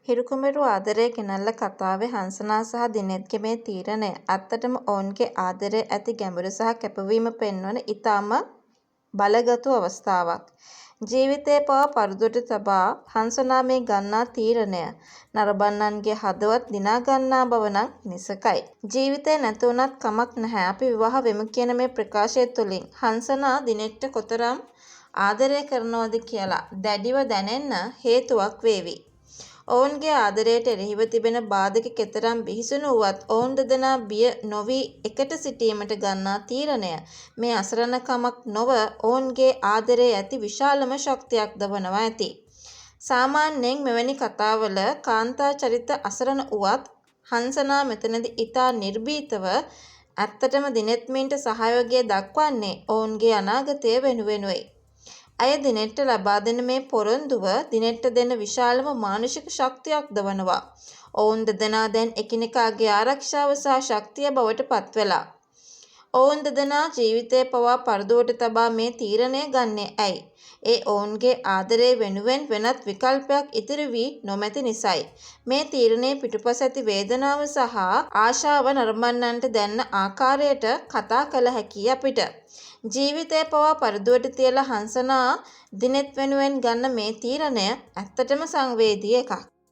හිරුකුමරු ආදරය ගෙනල්ල කතාවේ හංසනා සහ දිනෙත්ගේ මේ තීරණය ඇත්තටම ඔවුන්ගේ ආදරේ ඇති ගැඹුර සහ කැපවීම පෙන්වන ඉතාම බලගතු අවස්ථාවක්. ජීවිතය පවා පරදුවට තබා හංසනා මේ ගන්නා තීරණය නරඹන්නන්ගේ හදවත් දිනා ගන්නා බව නම් නිසැකයි. ජීවිතේ නැතුණත් කමක් නැහැ අපි විවාහ වෙමු කියන මේ ප්‍රකාශය තුළින් හංසනා දිනෙත්ට කොතරම් ආදරය කරනවද කියලා දැඩිව දැනෙන්න හේතුවක් වේවි. ඔවුන්ගේ ආදරයට එරෙහිව තිබෙන බාධක කෙතරම් බිහිසුණු වුවත් ඔවුන් දෙදෙනා බිය නොවී එකට සිටීමට ගන්නා තීරණය මේ අසරණකමක් නොව ඔවුන්ගේ ආදරයේ ඇති විශාලම ශක්තියක්ද වනවා ඇති. සාමාන්‍යයෙන් මෙවැනි කතාවල කාන්තා චරිත අසරණ වුවත් හංසනා මෙතනදී ඉතා නිර්භීතව ඇත්තටම දිනෙත් මීන්ට සහයෝගය දක්වන්නේ ඔවුන්ගේ අනාගතය වෙනුවෙනුයි. ඇය දිනෙට්ට ලබා දෙන මේ පොරොන්දුව දිනෙට්ට දෙන විශාලම මානසික ශක්තියක්ද වනවා. ඔවුන් දෙදෙනා දැන් එකිනෙකාගේ ආරක්ෂාව සහ ශක්තිය බවට පත්වෙලා. ඔවුන් දෙදෙනා ජීවිතය පවා පරදුවට තබා මේ තීරණය ගන්නේ ඇයි? ඒ ඔවුන්ගේ ආදරය වෙනුවෙන් වෙනත් විකල්පයක් ඉතිරි වී නොමැති නිසයි. මේ තීරණයේ පිටුපස ඇති වේදනාව සහ ආශාව නරඹන්නන්ට දැනෙන ආකාරයට කතා කළ හැකියි අපිට. ජීවිතය පවා පරදුවට තියලා හංසනා දිනෙත් වෙනුවෙන් ගන්න මේ තීරණය ඇත්තටම සංවේදී එකක්.